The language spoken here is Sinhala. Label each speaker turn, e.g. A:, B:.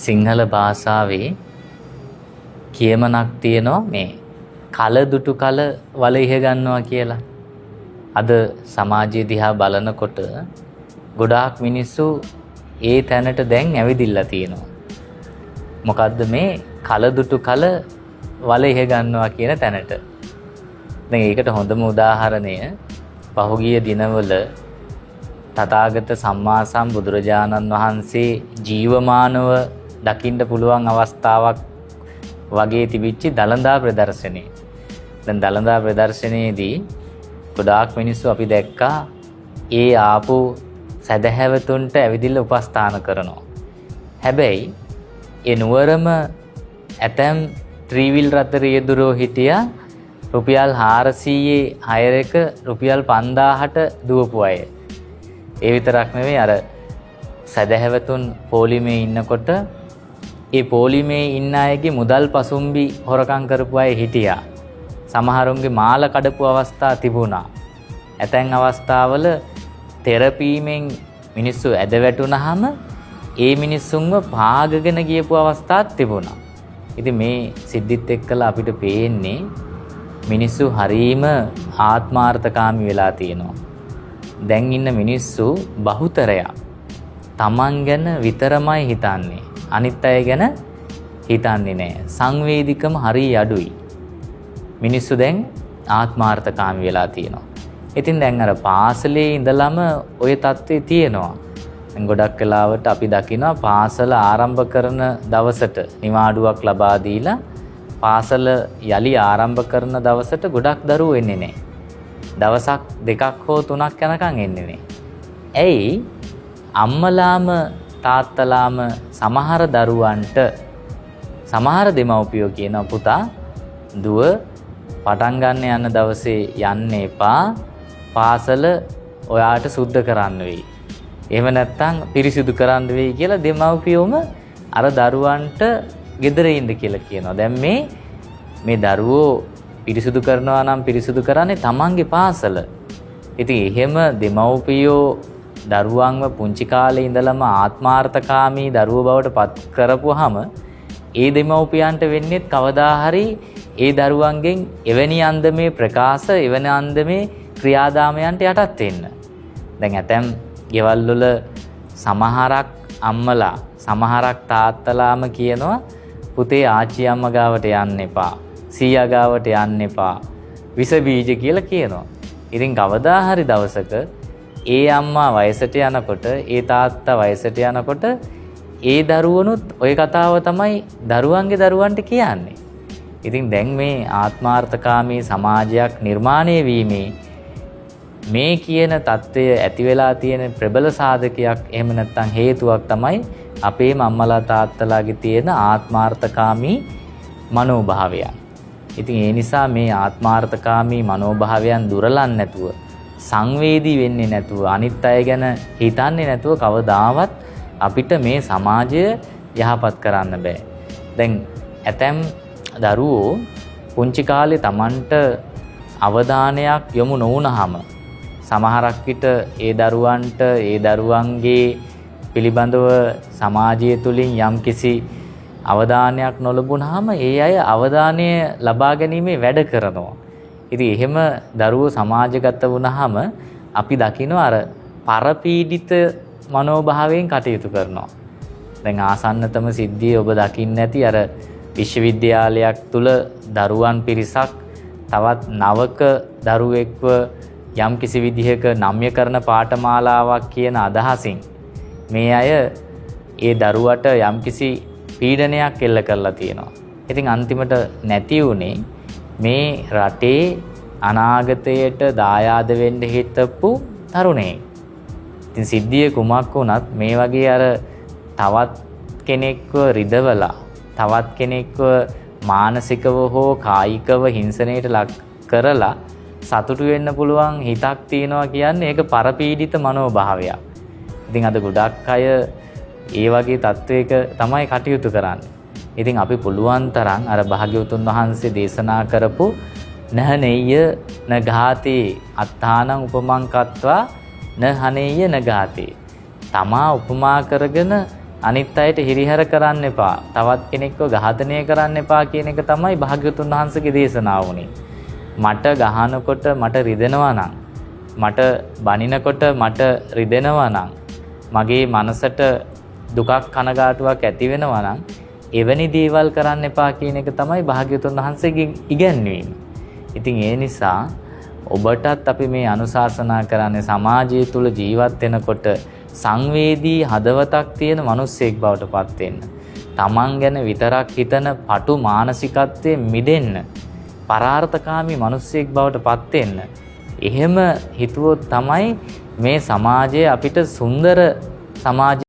A: සිංහල භාෂාවේ කියමනක් තියෙනවා මේ කල දුටු කල වල ඉහ ගන්නවා කියලා. අද සමාජය දිහා බලනකොට ගොඩාක් මිනිස්සු ඒ තැනට දැන් ඇවිදිලා තියෙනවා. මොකද්ද මේ කල දුටු කල වල ඉහ ගන්නවා කියන තැනට. දැන් ඒකට හොඳම උදාහරණය පහුගිය දිනවල තථාගත සම්මා සම්බුදුරජාණන් වහන්සේ ජීවමානව දකින්න පුළුවන් අවස්ථාවක් වගේ තිබිච්ච දළදා ප්‍රදර්ශනය. දැන් දළදා ප්‍රදර්ශනයේදී ගොඩාක් මිනිස්සු අපි දැක්කා ඒ ආපු සදහැවතුන්ට ඇවිදින්න උපස්ථාන කරනවා. හැබැයි ඒ නුවරම ඇතැම් ත්‍රිවිල් රථ රියදුරෝ හිටියා රුපියල් 400 හයර් එක රුපියල් 5000ට දුවපු අය. ඒ විතරක් නෙවෙයි අර සදහැවතුන් පොලිමේ ඉන්නකොට ඒ පොලිමේ ඉන්න අයගේ මුදල් පසුම්බි හොරකම් කරපු අය හිටියා. සමහරුන්ගේ මාල කඩපු අවස්ථා තිබුණා. ඇතැම් අවස්ථාවල තෙරපීමෙන් මිනිස්සු ඇද වැටුනහම ඒ මිනිස්සුන්ව පාගගෙන ගියපු අවස්ථාත් තිබුණා. ඉතින් මේ සිද්ධිත් එක්කලා අපිට පේන්නේ මිනිස්සු හරීම ආත්මාර්ථකාමී වෙලා තියෙනවා. දැන් ඉන්න මිනිස්සු බහුතරයක් තමන් ගැන විතරමයි හිතන්නේ. අනිත් අය ගැන හිතන්නේ නැහැ. සංවේදීකම හරිය අඩුයි. මිනිස්සු දැන් ආත්මාර්ථකාමී වෙලා තියෙනවා. ඉතින් දැන් අර පාසලේ ඉඳලම ওই தත්ත්වේ තියෙනවා. දැන් ගොඩක් වෙලාවට අපි දකිනවා පාසල ආරම්භ කරන දවසට නිවාඩුවක් ලබා දීලා පාසල යලි ආරම්භ කරන දවසට ගොඩක් දරුවෝ එන්නේ නැහැ. දවසක් දෙකක් හෝ තුනක් යනකම් එන්නේ නැහැ. ඇයි? අම්මලාම තාත්තලාම සමහර දරුවන්ට සමහර දෙමව්පියෝ කියන පුතා දුව පටන් ගන්න යන දවසේ යන්න එපා. පාසල ඔයාට සුද්ධ කරන්න වෙයි. එහෙම නැත්නම් පිරිසිදු කරන්න වෙයි කියලා දෙමව්පියෝම අර දරුවන්ට ගෙදර ඉන්න කියලා කියනවා. දැන් මේ දරුවෝ පිරිසිදු කරනවා නම් පිරිසිදු කරන්නේ තමන්ගේ පාසල. ඉතින් එහෙම දෙමව්පියෝ දරුවන්ව පුංචි කාලේ ඉඳලම ආත්මාර්ථකාමී දරුවෝ බවට පත් කරපුවාම ඒ දෙමව්පියන්ට වෙන්නේ කවදා හරි ඒ දරුවන්ගෙන් එවැනි අන්දමේ ප්‍රකාශ එවැනි අන්දමේ ක්‍රියාදාමයන්ට යටත් වෙන්න. දැන් ඇතැම් ගෙවල් වල සමහරක් අම්මලා සමහරක් තාත්තලාම කියනවා පුතේ ආච්චි අම්මා ගාවට යන්න එපා. සීයා ගාවට යන්න එපා. විස බීජ කියලා කියනවා. ඉතින් කවදා හරි දවසක ඒ අම්මා වයසට යනකොට ඒ තාත්තා වයසට යනකොට ඒ දරුවනුත් ওই කතාව තමයි දරුවන්ගේ දරුවන්ට කියන්නේ. ඉතින් දැන් මේ ආත්මාර්ථකාමී සමාජයක් නිර්මාණය වීමේ මේ කියන தত্ত্বය ඇති වෙලා තියෙන ප්‍රබල සාධකයක් එහෙම නැත්නම් හේතුවක් තමයි අපේ අම්මලා තාත්තලාගේ තියෙන ආත්මාර්ථකාමී මනෝභාවය. ඉතින් ඒ නිසා මේ ආත්මාර්ථකාමී මනෝභාවයන් දුරලන්නේ නැතුව සංවේදී වෙන්නේ නැතුව අනිත් අය ගැන හිතන්නේ නැතුව කවදාවත් අපිට මේ සමාජය යහපත් කරන්න බෑ. දැන් ඇතැම් දරුවෝ පුංචි කාලේ Tamanට අවධානයක් යොමු නොවුනහම සමහරක් විට ඒ දරුවන්ට ඒ දරුවන්ගේ පිළිබඳව සමාජය තුලින් යම්කිසි අවධානයක් නොලැබුණාම ඒ අය අවධානය ලබා ගැනීමේ වැඩ කරනවා. ඉතින් එහෙම දරුවෝ සමාජගත වුණාම අපි දකිනවා අර පරපීඩිත මනෝභාවයෙන් කටයුතු කරනවා. දැන් ආසන්නතම සිද්ධිය ඔබ දකින්න ඇති අර විශ්වවිද්‍යාලයක් තුල දරුවන් පිරිසක් තවත් නවක දරුවෙක්ව යම් කිසි විදිහක නම්‍ය කරන පාඨමාලාවක් කියන අදහසින් මේ අය ඒ දරුවට යම් කිසි පීඩනයක් එල්ල කරලා තියෙනවා. ඉතින් අන්තිමට නැති උනේ මේ රටේ අනාගතයට දායාද වෙන්න හිටපු තරුණයෙක්. ඉතින් සිද්ධිය කුමක් වුණත් මේ වගේ අර තවත් කෙනෙක්ව රිදවලා තවත් කෙනෙක්ව මානසිකව හෝ කායිකව හිංසනයට ලක් කරලා සතුටු වෙන්න පුළුවන් හිතක් තියනවා කියන්නේ ඒක පරපීඩිත මනෝභාවයක්. ඉතින් අද ගොඩක් අය ඒ වගේ තත්වයක තමයි කටයුතු කරන්නේ. ඉතින් අපි පුළුවන් තරම් අර භාග්‍යවතුන් වහන්සේ දේශනා කරපු නහනෙය්‍ය නඝාතේ අත්තානං උපමං කତ୍වා නහනෙය්‍ය නඝාතේ තමා උපමා කරගෙන අනිත් අයට හිරිහැර කරන්න එපා. තවත් කෙනෙක්ව ඝාතනය කරන්න එපා කියන එක තමයි භාග්‍යවතුන් වහන්සේගේ දේශනාව වුණේ. මට ගහනකොට මට රිදෙනවා නම්, මට බනිනකොට මට රිදෙනවා නම්, මගේ මනසට දුකක් කනගාටුවක් ඇති වෙනවා නම් එවැනි දේවල් කරන්න එපා කියන එක තමයි භාග්‍යවතුන් වහන්සේගෙන් ඉගැන්වීම. ඉතින් ඒ නිසා ඔබටත් අපි මේ අනුශාසනා කරන්නේ සමාජය තුල ජීවත් වෙනකොට සංවේදී හදවතක් තියෙන මිනිස්සෙක් බවට පත් වෙන්න. තමන් ගැන විතරක් හිතන පටු මානසිකත්වයෙන් මිදෙන්න. පරාර්ථකාමී මිනිස්සෙක් බවට පත් වෙන්න. එහෙම හිතුවොත් තමයි මේ සමාජය අපිට සුන්දර සමාජ